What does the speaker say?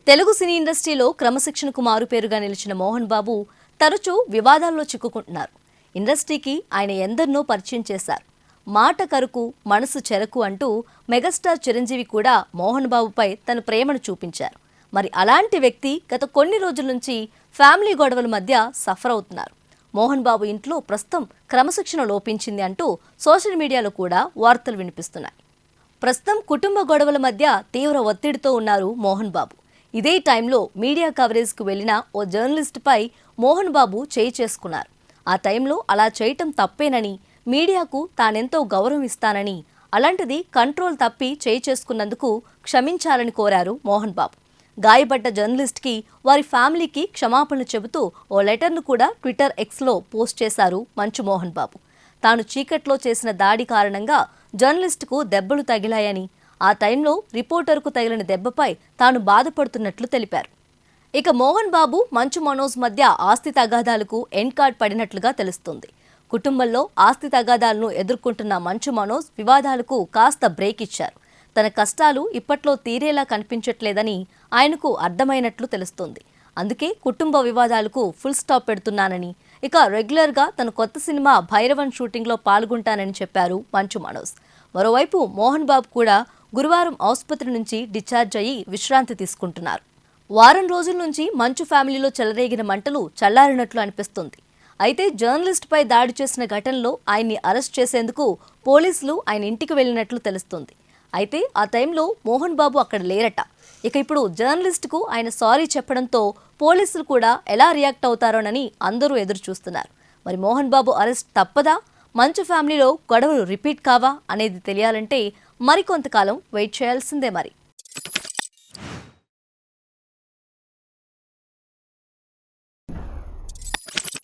తెలుగు సినీ ఇండస్ట్రీలో క్రమశిక్షణకు మారుపేరుగా నిలిచిన మోహన్ బాబు తరచూ వివాదాల్లో చిక్కుకుంటున్నారు. ఇండస్ట్రీకి ఆయన ఎందరినో పరిచయం చేశారు. మాట కరుకు మనసు చెరకు అంటూ మెగాస్టార్ చిరంజీవి కూడా మోహన్ బాబుపై తన ప్రేమను చూపించారు. మరి అలాంటి వ్యక్తి గత కొన్ని రోజుల నుంచి ఫ్యామిలీ గొడవల మధ్య సఫర్ అవుతున్నారు. మోహన్ బాబు ఇంట్లో ప్రస్తుతం క్రమశిక్షణ లోపించింది అంటూ సోషల్ మీడియాలో కూడా వార్తలు వినిపిస్తున్నాయి. ప్రస్తుతం కుటుంబ గొడవల మధ్య తీవ్ర ఒత్తిడితో ఉన్నారు మోహన్ బాబు. ఇదే టైంలో మీడియా కవరేజ్కు వెళ్లిన ఓ జర్నలిస్టుపై మోహన్ బాబు చేయి చేసుకున్నారు. ఆ టైంలో అలా చేయటం తప్పేనని, మీడియాకు తానెంతో గౌరవం ఇస్తానని, అలాంటిది కంట్రోల్ తప్పి చేయి చేసుకున్నందుకు క్షమించాలని కోరారు మోహన్ బాబు. గాయపడ్డ జర్నలిస్ట్కి వారి ఫ్యామిలీకి క్షమాపణలు చెబుతూ ఓ లెటర్ను కూడా ట్విట్టర్ ఎక్స్లో పోస్ట్ చేశారు మంచు మోహన్ బాబు. తాను చీకట్లో చేసిన దాడి కారణంగా జర్నలిస్టుకు దెబ్బలు తగిలాయని, ఆ టైంలో రిపోర్టర్కు తగిలిన దెబ్బపై తాను బాధపడుతున్నట్లు తెలిపారు. ఇక మోహన్ బాబు మంచు మనోజ్ మధ్య ఆస్తి తగాదాలకు ఎండ్ కార్డ్ పడినట్లుగా తెలుస్తుంది. కుటుంబంలో ఆస్తి తగాదాలను ఎదుర్కొంటున్న మంచు మనోజ్ వివాదాలకు కాస్త బ్రేక్ ఇచ్చారు. తన కష్టాలు ఇప్పట్లో తీరేలా కనిపించట్లేదని ఆయనకు అర్థమైనట్లు తెలుస్తోంది. అందుకే కుటుంబ వివాదాలకు ఫుల్ స్టాప్ పెడుతున్నానని, ఇక రెగ్యులర్గా తన కొత్త సినిమా భైరవన్ షూటింగ్లో పాల్గొంటానని చెప్పారు మంచు మనోజ్. మరోవైపు మోహన్ బాబు కూడా గురువారం ఆసుపత్రి నుంచి డిశ్చార్జ్ అయ్యి విశ్రాంతి తీసుకుంటున్నారు. వారం రోజుల నుంచి మంచు ఫ్యామిలీలో చెలరేగిన మంటలు చల్లారినట్లు అనిపిస్తుంది. అయితే జర్నలిస్ట్పై దాడి చేసిన ఘటనలో ఆయన్ని అరెస్ట్ చేసేందుకు పోలీసులు ఆయన ఇంటికి వెళ్లినట్లు తెలుస్తుంది. అయితే ఆ టైంలో మోహన్ బాబు అక్కడ లేరట. ఇక ఇప్పుడు జర్నలిస్ట్కు ఆయన సారీ చెప్పడంతో పోలీసులు కూడా ఎలా రియాక్ట్ అవుతారోనని అందరూ ఎదురు చూస్తున్నారు. మరి మోహన్ బాబు అరెస్ట్ తప్పదా? మంచు ఫ్యామిలీలో గొడవలు రిపీట్ కావా అనేది తెలియాలంటే మరికొంతకాలం వెయిట్ చేయాల్సిందే మరి.